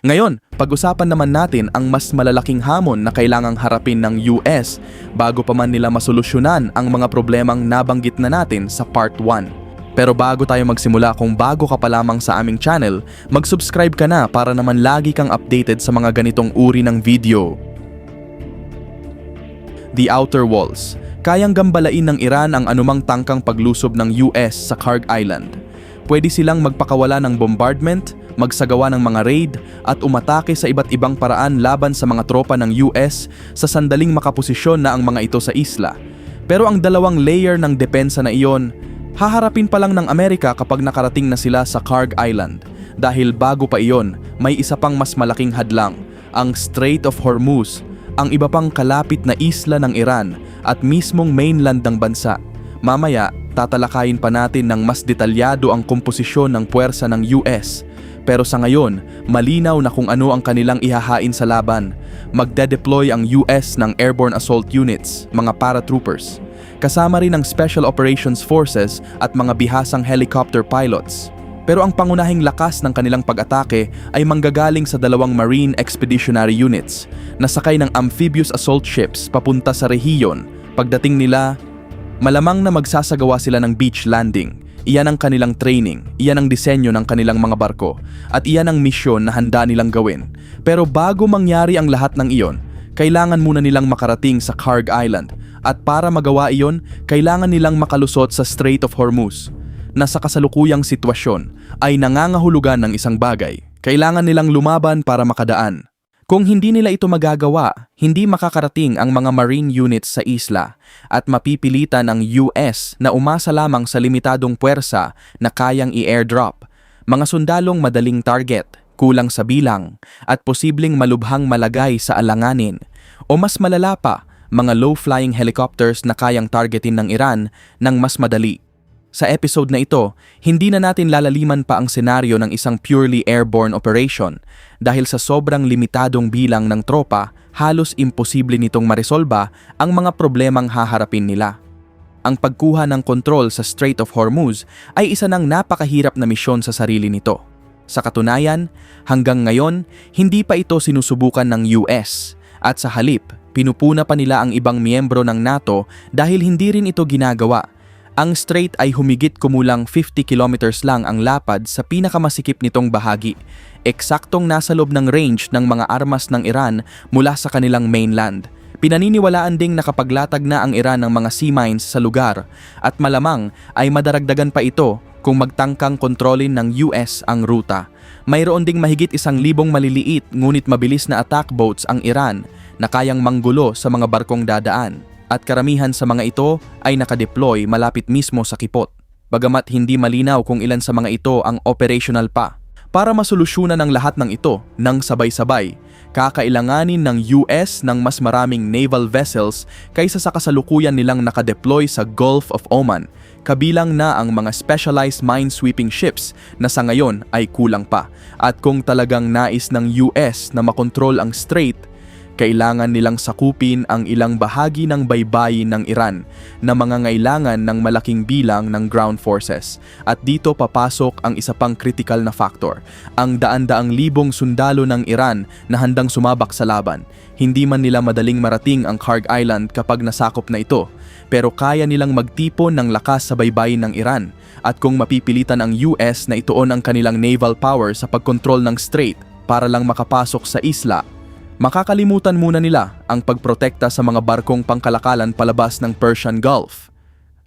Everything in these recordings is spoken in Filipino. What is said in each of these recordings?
Ngayon, pag-usapan naman natin ang mas malalaking hamon na kailangang harapin ng US bago pa man nila masolusyonan ang mga problemang nabanggit na natin sa Part 1. Pero bago tayo magsimula, kung bago ka pa lamang sa aming channel, mag-subscribe ka na para naman lagi kang updated sa mga ganitong uri ng video. The Outer Walls. Kayang gambalain ng Iran ang anumang tangkang paglusob ng US sa Kharg Island. Pwede silang magpakawala ng bombardment, magsagawa ng mga raid at umatake sa iba't ibang paraan laban sa mga tropa ng US sa sandaling makaposisyon na ang mga ito sa isla. Pero ang dalawang layer ng depensa na iyon, haharapin pa lang ng Amerika kapag nakarating na sila sa Kharg Island. Dahil bago pa iyon, may isa pang mas malaking hadlang, ang Strait of Hormuz, ang iba pang kalapit na isla ng Iran at mismong mainland ng bansa. Mamaya, tatalakayin pa natin ng mas detalyado ang komposisyon ng puwersa ng US. Pero sa ngayon, malinaw na kung ano ang kanilang ihahain sa laban. Magde-deploy ang US ng Airborne Assault Units, mga paratroopers. Kasama rin ang Special Operations Forces at mga bihasang helicopter pilots. Pero ang pangunahing lakas ng kanilang pag-atake ay manggagaling sa dalawang Marine Expeditionary Units na sakay ng amphibious assault ships papunta sa rehiyon. Pagdating nila, malamang na magsasagawa sila ng beach landing. Iyan ang kanilang training, iyan ang disenyo ng kanilang mga barko, at iyan ang misyon na handa nilang gawin. Pero bago mangyari ang lahat ng iyon, kailangan muna nilang makarating sa Kharg Island, at para magawa iyon, kailangan nilang makalusot sa Strait of Hormuz, na sa kasalukuyang sitwasyon ay nangangahulugan ng isang bagay. Kailangan nilang lumaban para makadaan. Kung hindi nila ito magagawa, hindi makakarating ang mga marine units sa isla at mapipilitan ang US na umasa lamang sa limitadong puwersa na kayang i-airdrop. Mga sundalong madaling target, kulang sa bilang, at posibleng malubhang malagay sa alanganin. O mas malala pa, mga low-flying helicopters na kayang targetin ng Iran ng mas madali. Sa episode na ito, hindi na natin lalaliman pa ang senaryo ng isang purely airborne operation dahil sa sobrang limitadong bilang ng tropa, halos imposible nitong maresolba ang mga problemang haharapin nila. Ang pagkuha ng kontrol sa Strait of Hormuz ay isa ng napakahirap na misyon sa sarili nito. Sa katunayan, hanggang ngayon, hindi pa ito sinusubukan ng US at sa halip, pinupuna pa nila ang ibang miyembro ng NATO dahil hindi rin ito ginagawa. Ang strait ay humigit kumulang 50 kilometers lang ang lapad sa pinakamasikip nitong bahagi, eksaktong nasa loob ng range ng mga armas ng Iran mula sa kanilang mainland. Pinaniniwalaan ding nakapaglatag na ang Iran ng mga sea mines sa lugar at malamang ay madaragdagan pa ito kung magtangkang kontrolin ng US ang ruta. Mayroon ding mahigit 1,000 maliliit ngunit mabilis na attack boats ang Iran na kayang manggulo sa mga barkong dadaan. At karamihan sa mga ito ay nakadeploy malapit mismo sa kipot. Bagamat hindi malinaw kung ilan sa mga ito ang operational pa. Para masolusyonan ang lahat ng ito ng sabay-sabay, kakailanganin ng US ng mas maraming naval vessels kaysa sa kasalukuyan nilang nakadeploy sa Gulf of Oman, kabilang na ang mga specialized minesweeping ships na sa ngayon ay kulang pa. At kung talagang nais ng US na makontrol ang strait, kailangan nilang sakupin ang ilang bahagi ng baybayin ng Iran na mangangailangan ng malaking bilang ng ground forces. At dito papasok ang isa pang critical na factor, ang daan-daang libong sundalo ng Iran na handang sumabak sa laban. Hindi man nila madaling marating ang Kharg Island kapag nasakop na ito, pero kaya nilang magtipon ng lakas sa baybayin ng Iran. At kung mapipilitan ang US na ituon ang kanilang naval power sa pagkontrol ng strait para lang makapasok sa isla, makakalimutan muna nila ang pagprotekta sa mga barkong pangkalakalan palabas ng Persian Gulf.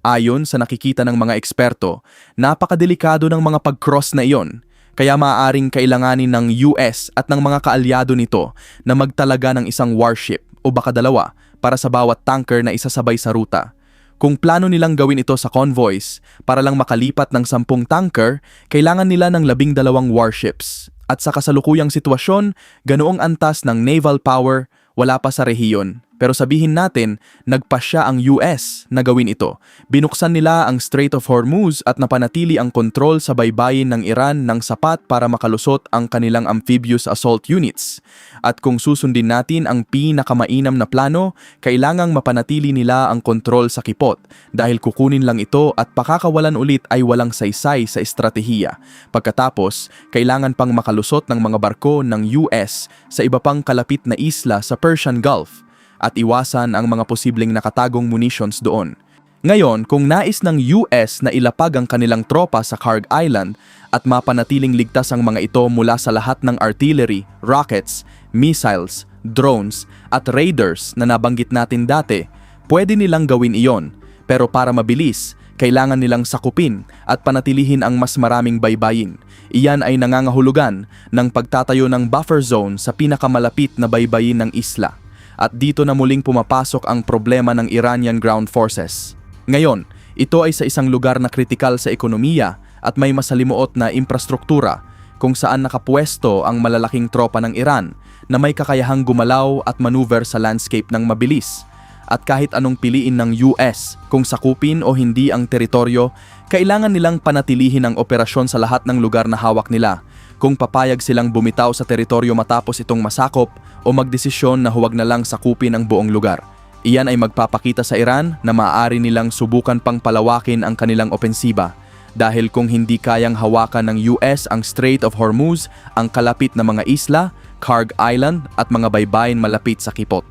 Ayon sa nakikita ng mga eksperto, napakadelikado ng mga pag-cross na iyon, kaya maaaring kailanganin ng US at ng mga kaalyado nito na magtalaga ng isang warship o baka dalawa para sa bawat tanker na isasabay sa ruta. Kung plano nilang gawin ito sa convoys para lang makalipat ng 10 tanker, kailangan nila ng 12 warships. At sa kasalukuyang sitwasyon, ganoong antas ng naval power, wala pa sa rehiyon Pero sabihin natin, nagpasya ang US na gawin ito. Binuksan nila ang Strait of Hormuz at napanatili ang kontrol sa baybayin ng Iran ng sapat para makalusot ang kanilang amphibious assault units. At kung susundin natin ang pinakamainam na plano, kailangang mapanatili nila ang kontrol sa kipot dahil kukunin lang ito at pakakawalan ulit ay walang saysay sa estratehiya. Pagkatapos, kailangan pang makalusot ng mga barko ng US sa iba pang kalapit na isla sa Persian Gulf at iwasan ang mga posibleng nakatagong munitions doon. Ngayon, kung nais ng US na ilapag ang kanilang tropa sa Kharg Island at mapanatiling ligtas ang mga ito mula sa lahat ng artillery, rockets, missiles, drones at raiders na nabanggit natin dati, pwede nilang gawin iyon. Pero para mabilis, kailangan nilang sakupin at panatilihin ang mas maraming baybayin. Iyan ay nangangahulugan ng pagtatayo ng buffer zone sa pinakamalapit na baybayin ng isla. At dito na muling pumapasok ang problema ng Iranian ground forces. Ngayon, ito ay sa isang lugar na kritikal sa ekonomiya at may masalimuot na infrastruktura kung saan nakapwesto ang malalaking tropa ng Iran na may kakayahang gumalaw at maneuver sa landscape ng mabilis. At kahit anong piliin ng US kung sakupin o hindi ang teritoryo, kailangan nilang panatilihin ang operasyon sa lahat ng lugar na hawak nila. Kung papayag silang bumitaw sa teritoryo matapos itong masakop o magdesisyon na huwag na lang sakupin ang buong lugar. Iyan ay magpapakita sa Iran na maaari nilang subukan pang palawakin ang kanilang opensiba. Dahil kung hindi kayang hawakan ng US ang Strait of Hormuz, ang kalapit na mga isla, Kharg Island at mga baybayin malapit sa kipot.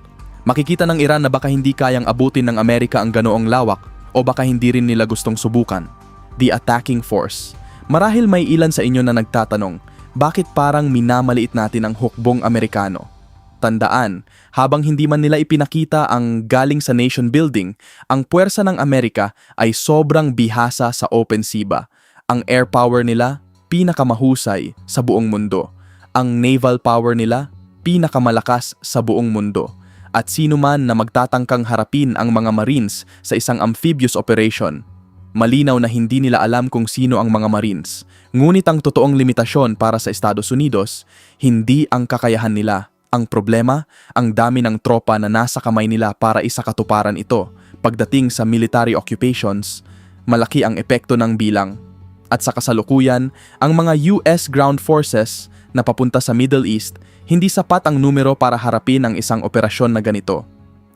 Makikita ng Iran na baka hindi kayang abutin ng Amerika ang ganoong lawak o baka hindi rin nila gustong subukan. The attacking force. Marahil may ilan sa inyo na nagtatanong, bakit parang minamaliit natin ang hukbong Amerikano? Tandaan, habang hindi man nila ipinakita ang galing sa nation building, ang puwersa ng Amerika ay sobrang bihasa sa opensiba. Ang air power nila, pinakamahusay sa buong mundo. Ang naval power nila, pinakamalakas sa buong mundo. At sino man na magtatangkang harapin ang mga Marines sa isang amphibious operation, malinaw na hindi nila alam kung sino ang mga Marines. Ngunit ang totoong limitasyon para sa Estados Unidos, hindi ang kakayahan nila. Ang problema, ang dami ng tropa na nasa kamay nila para isakatuparan ito. Pagdating sa military occupations, malaki ang epekto ng bilang. At sa kasalukuyan, ang mga US ground forces na papunta sa Middle East, hindi sapat ang numero para harapin ang isang operasyon na ganito.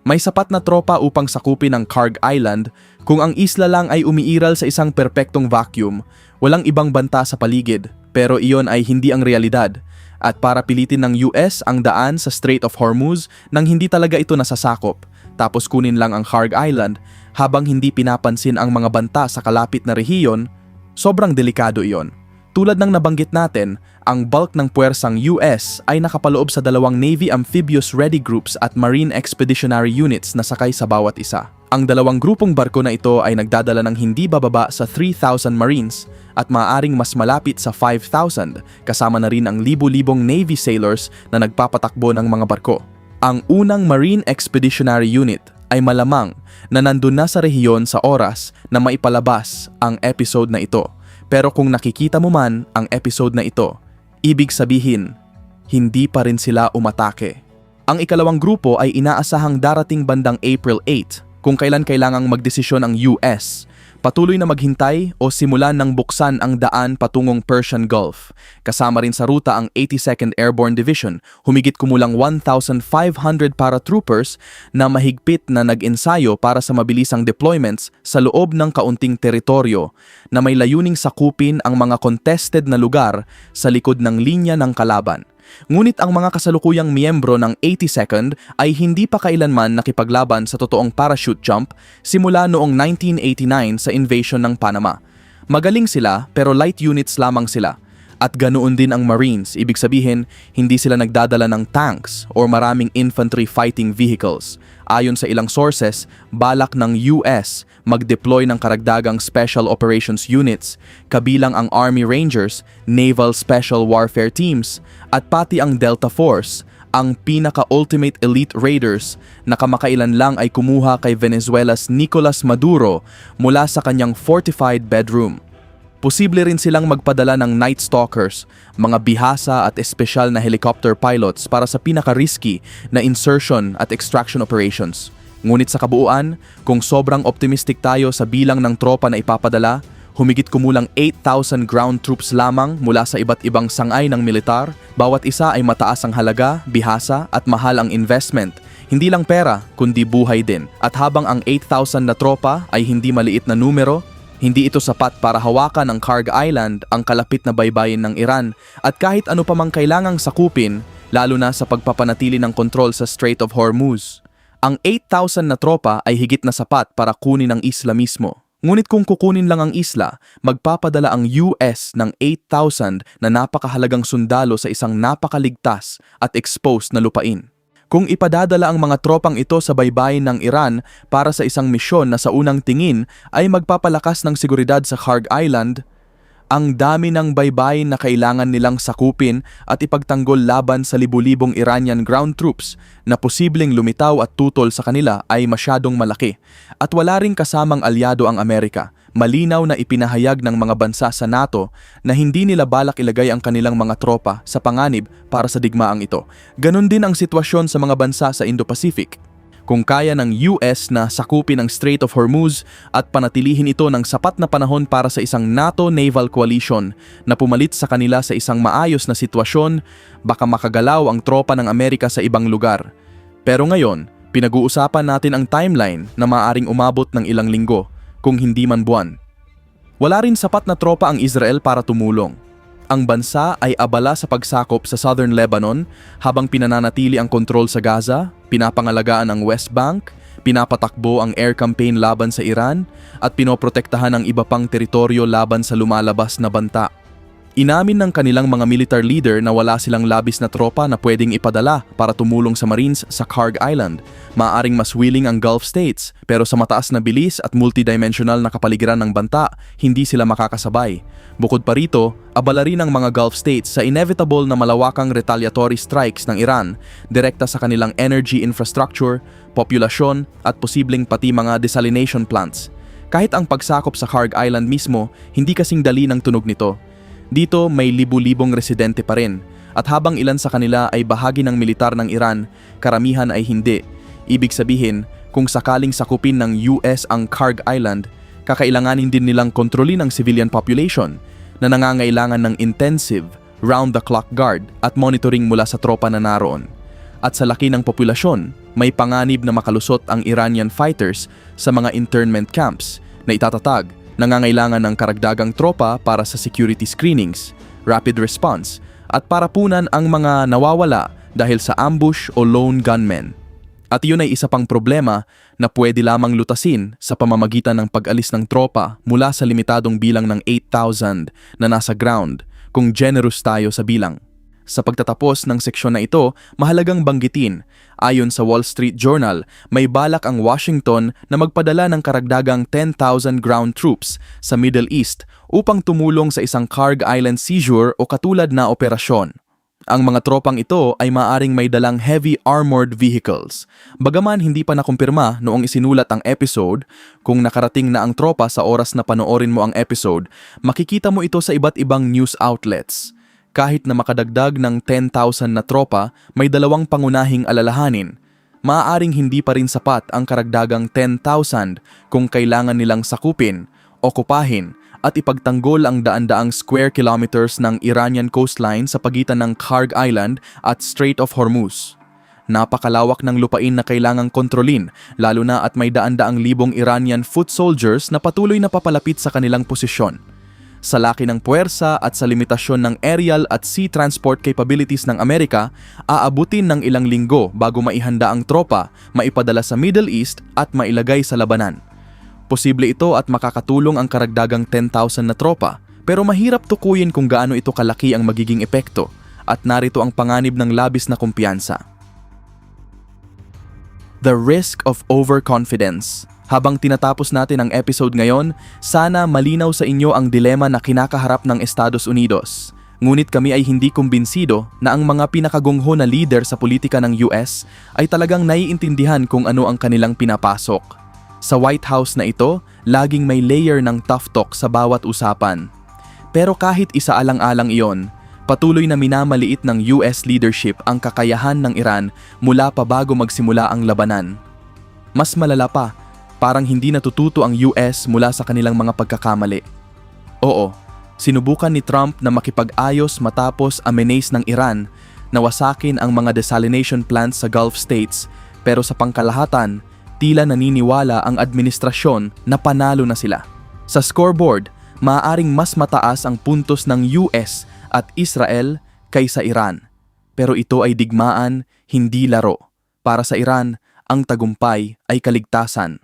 May sapat na tropa upang sakupin ang Kharg Island kung ang isla lang ay umiiral sa isang perpektong vacuum, walang ibang banta sa paligid, pero iyon ay hindi ang realidad. At para pilitin ng US ang daan sa Strait of Hormuz nang hindi talaga ito nasasakop, tapos kunin lang ang Kharg Island habang hindi pinapansin ang mga banta sa kalapit na rehiyon, sobrang delikado iyon. Tulad ng nabanggit natin, ang bulk ng puwersang US ay nakapaloob sa dalawang Navy Amphibious Ready Groups at Marine Expeditionary Units na sakay sa bawat isa. Ang dalawang grupong barko na ito ay nagdadala ng hindi bababa sa 3,000 Marines at maaaring mas malapit sa 5,000 kasama na rin ang libu-libong Navy sailors na nagpapatakbo ng mga barko. Ang unang Marine Expeditionary Unit ay malamang na nandun na sa rehiyon sa oras na maipalabas ang episode na ito. Pero kung nakikita mo man ang episode na ito, ibig sabihin, hindi pa rin sila umatake. Ang ikalawang grupo ay inaasahang darating bandang April 8 kung kailan kailangang magdesisyon ang US. Patuloy na maghintay o simulan ng buksan ang daan patungong Persian Gulf. Kasama rin sa ruta ang 82nd Airborne Division, humigit kumulang 1,500 paratroopers na mahigpit na nag-ensayo para sa mabilisang deployments sa loob ng kaunting teritoryo na may layuning sakupin ang mga contested na lugar sa likod ng linya ng kalaban. Ngunit ang mga kasalukuyang miyembro ng 82nd ay hindi pa kailanman nakipaglaban sa totoong parachute jump simula noong 1989 sa invasion ng Panama. Magaling sila pero light units lamang sila. At ganoon din ang Marines, ibig sabihin hindi sila nagdadala ng tanks o maraming infantry fighting vehicles. Ayon sa ilang sources, balak ng US mag-deploy ng karagdagang Special Operations Units, kabilang ang Army Rangers, Naval Special Warfare Teams, at pati ang Delta Force, ang pinaka-ultimate elite raiders na kamakailan lang ay kumuha kay Venezuela's Nicolas Maduro mula sa kanyang fortified bedroom. Posible rin silang magpadala ng Night Stalkers, mga bihasa at espesyal na helicopter pilots para sa pinaka-risky na insertion at extraction operations. Ngunit sa kabuuan, kung sobrang optimistic tayo sa bilang ng tropa na ipapadala, humigit kumulang 8,000 ground troops lamang mula sa iba't ibang sangay ng militar, bawat isa ay mataas ang halaga, bihasa at mahal ang investment. Hindi lang pera, kundi buhay din. At habang ang 8,000 na tropa ay hindi maliit na numero, hindi ito sapat para hawakan ang Kharg Island, ang kalapit na baybayin ng Iran, at kahit ano pa mang kailangang sakupin, lalo na sa pagpapanatili ng kontrol sa Strait of Hormuz. Ang 8,000 na tropa ay higit na sapat para kunin ang isla mismo. Ngunit kung kukunin lang ang isla, magpapadala ang US ng 8,000 na napakahalagang sundalo sa isang napakaligtas at exposed na lupain. Kung ipadadala ang mga tropang ito sa baybayin ng Iran para sa isang misyon na sa unang tingin ay magpapalakas ng seguridad sa Kharg Island, ang dami ng baybayin na kailangan nilang sakupin at ipagtanggol laban sa libu-libong Iranian ground troops na posibleng lumitaw at tutol sa kanila ay masyadong malaki. At wala ring kasamang alyado ang Amerika. Malinaw na ipinahayag ng mga bansa sa NATO na hindi nila balak ilagay ang kanilang mga tropa sa panganib para sa digmaang ito. Ganon din ang sitwasyon sa mga bansa sa Indo-Pacific. Kung kaya ng US na sakupin ang Strait of Hormuz at panatilihin ito ng sapat na panahon para sa isang NATO naval coalition na pumalit sa kanila sa isang maayos na sitwasyon, baka makagalaw ang tropa ng Amerika sa ibang lugar. Pero ngayon, pinag-uusapan natin ang timeline na maaaring umabot ng ilang linggo, kung hindi man buwan. Wala rin sapat na tropa ang Israel para tumulong. Ang bansa ay abala sa pagsakop sa Southern Lebanon habang pinananatili ang kontrol sa Gaza, pinapangalagaan ang West Bank, pinapatakbo ang air campaign laban sa Iran, at pinoprotektahan ang iba pang teritoryo laban sa lumalabas na banta. Inamin ng kanilang mga military leader na wala silang labis na tropa na pwedeng ipadala para tumulong sa Marines sa Kharg Island. Maaaring mas willing ang Gulf states, pero sa mataas na bilis at multidimensional na kapaligiran ng banta, hindi sila makakasabay. Bukod pa rito, abala rin ang mga Gulf states sa inevitable na malawakang retaliatory strikes ng Iran direkta sa kanilang energy infrastructure, populasyon at posibleng pati mga desalination plants. Kahit ang pagsakop sa Kharg Island mismo, hindi kasing dali ng tunog nito. Dito may libu-libong residente pa rin, at habang ilan sa kanila ay bahagi ng militar ng Iran, karamihan ay hindi. Ibig sabihin, kung sakaling sakupin ng US ang Kharg Island, kakailanganin din nilang kontrolin ang civilian population na nangangailangan ng intensive, round-the-clock guard at monitoring mula sa tropa na naroon. At sa laki ng populasyon, may panganib na makalusot ang Iranian fighters sa mga internment camps na itatatag. Nangangailangan ng karagdagang tropa para sa security screenings, rapid response, at para punan ang mga nawawala dahil sa ambush o lone gunmen. At iyon ay isa pang problema na pwede lamang lutasin sa pamamagitan ng pag-alis ng tropa mula sa limitadong bilang ng 8,000 na nasa ground kung generous tayo sa bilang. Sa pagtatapos ng seksyon na ito, mahalagang banggitin, ayon sa Wall Street Journal, may balak ang Washington na magpadala ng karagdagang 10,000 ground troops sa Middle East upang tumulong sa isang Kharg Island seizure o katulad na operasyon. Ang mga tropang ito ay maaring may dalang heavy armored vehicles. Bagaman hindi pa nakumpirma noong isinulat ang episode, kung nakarating na ang tropa sa oras na panoorin mo ang episode, makikita mo ito sa iba't ibang news outlets. Kahit na makadagdag ng 10,000 na tropa, may dalawang pangunahing alalahanin. Maaaring hindi pa rin sapat ang karagdagang 10,000 kung kailangan nilang sakupin, okupahin, at ipagtanggol ang daan-daang square kilometers ng Iranian coastline sa pagitan ng Kharg Island at Strait of Hormuz. Napakalawak ng lupain na kailangang kontrolin, lalo na at may daan-daang libong Iranian foot soldiers na patuloy na papalapit sa kanilang posisyon. Sa laki ng puwersa at sa limitasyon ng aerial at sea transport capabilities ng Amerika, aabutin ng ilang linggo bago maihanda ang tropa, maipadala sa Middle East at mailagay sa labanan. Posible ito at makakatulong ang karagdagang 10,000 na tropa, pero mahirap tukuyin kung gaano ito kalaki ang magiging epekto, at narito ang panganib ng labis na kumpiyansa. The risk of overconfidence. Habang tinatapos natin ang episode ngayon, sana malinaw sa inyo ang dilema na kinakaharap ng Estados Unidos. Ngunit kami ay hindi kumbinsido na ang mga pinakagungho na leader sa politika ng US ay talagang naiintindihan kung ano ang kanilang pinapasok. Sa White House na ito, laging may layer ng tough talk sa bawat usapan. Pero kahit isaalang-alang iyon, patuloy na minamaliit ng US leadership ang kakayahan ng Iran mula pa bago magsimula ang labanan. Mas malala pa, parang hindi natututo ang US mula sa kanilang mga pagkakamali. Oo, sinubukan ni Trump na makipag-ayos matapos amenace ng Iran na wasakin ang mga desalination plants sa Gulf states, pero sa pangkalahatan, tila naniniwala ang administrasyon na panalo na sila. Sa scoreboard, maaaring mas mataas ang puntos ng US at Israel kaysa Iran. Pero ito ay digmaan, hindi laro. Para sa Iran, ang tagumpay ay kaligtasan.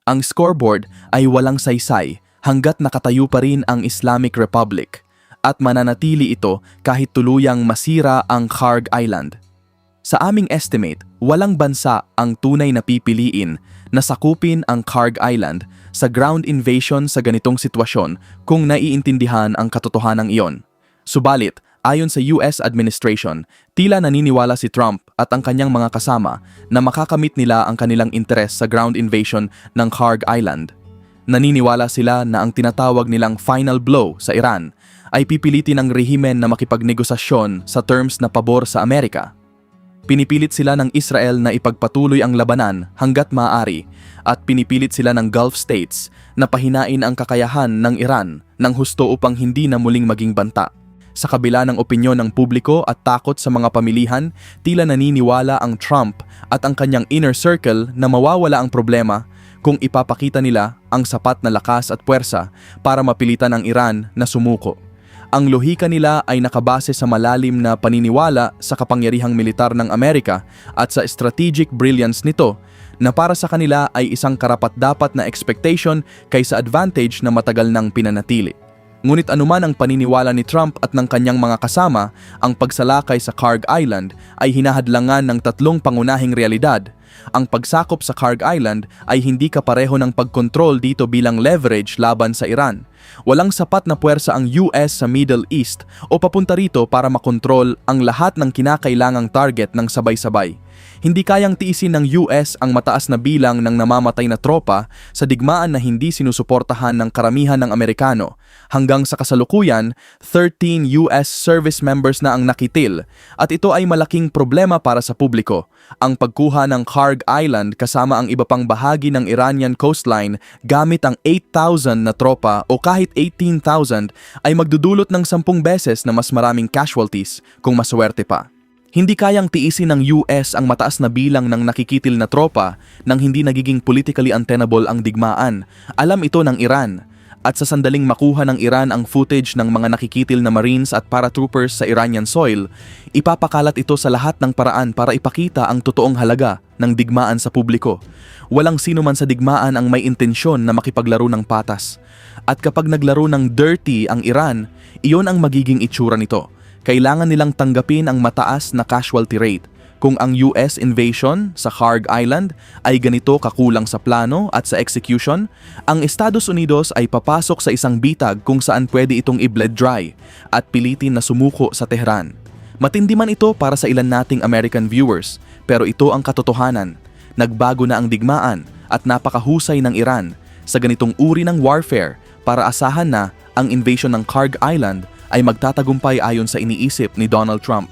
Ang scoreboard ay walang saysay hanggat nakatayo pa rin ang Islamic Republic at mananatili ito kahit tuluyang masira ang Kharg Island. Sa aming estimate, walang bansa ang tunay na pipiliin na sakupin ang Kharg Island sa ground invasion sa ganitong sitwasyon kung naiintindihan ang katotohanan iyon. Subalit, ayon sa US administration, tila naniniwala si Trump at ang kanyang mga kasama na makakamit nila ang kanilang interes sa ground invasion ng Kharg Island. Naniniwala sila na ang tinatawag nilang final blow sa Iran ay pipilitin ng rehimen na makipagnegosasyon sa terms na pabor sa Amerika. Pinipilit sila ng Israel na ipagpatuloy ang labanan hanggat maaari at pinipilit sila ng Gulf states na pahinain ang kakayahan ng Iran ng husto upang hindi na muling maging banta. Sa kabila ng opinyon ng publiko at takot sa mga pamilihan, tila naniniwala ang Trump at ang kanyang inner circle na mawawala ang problema kung ipapakita nila ang sapat na lakas at puwersa para mapilitan ang Iran na sumuko. Ang lohika nila ay nakabase sa malalim na paniniwala sa kapangyarihang militar ng Amerika at sa strategic brilliance nito na para sa kanila ay isang karapat-dapat na expectation kaysa advantage na matagal nang pinanatili. Ngunit anuman ang paniniwala ni Trump at ng kanyang mga kasama, ang pagsalakay sa Kharg Island ay hinahadlangan ng tatlong pangunahing realidad. Ang pagsakop sa Kharg Island ay hindi kapareho ng pagkontrol dito bilang leverage laban sa Iran. Walang sapat na puwersa ang US sa Middle East o papunta rito para makontrol ang lahat ng kinakailangang target ng sabay-sabay. Hindi kayang tiisin ng US ang mataas na bilang ng namamatay na tropa sa digmaan na hindi sinusuportahan ng karamihan ng Amerikano. Hanggang sa kasalukuyan, 13 US service members na ang nakitil at ito ay malaking problema para sa publiko. Ang pagkuha ng Kharg Island kasama ang iba pang bahagi ng Iranian coastline gamit ang 8,000 na tropa o kahit 18,000 ay magdudulot ng 10 beses na mas maraming casualties kung maswerte pa. Hindi kayang tiisin ng US ang mataas na bilang ng nakikitil na tropa nang hindi nagiging politically untenable ang digmaan. Alam ito ng Iran. At sa sandaling makuha ng Iran ang footage ng mga nakikitil na Marines at paratroopers sa Iranian soil, ipapakalat ito sa lahat ng paraan para ipakita ang totoong halaga ng digmaan sa publiko. Walang sino man sa digmaan ang may intensyon na makipaglaro ng patas. At kapag naglaro ng dirty ang Iran, iyon ang magiging itsura nito. Kailangan nilang tanggapin ang mataas na casualty rate. Kung ang US invasion sa Kharg Island ay ganito kakulang sa plano at sa execution, ang Estados Unidos ay papasok sa isang bitag kung saan pwede itong i-bled dry at pilitin na sumuko sa Tehran. Matindi man ito para sa ilan nating American viewers, pero ito ang katotohanan. Nagbago na ang digmaan at napakahusay ng Iran sa ganitong uri ng warfare para asahan na ang invasion ng Kharg Island ay magtatagumpay ayon sa iniisip ni Donald Trump.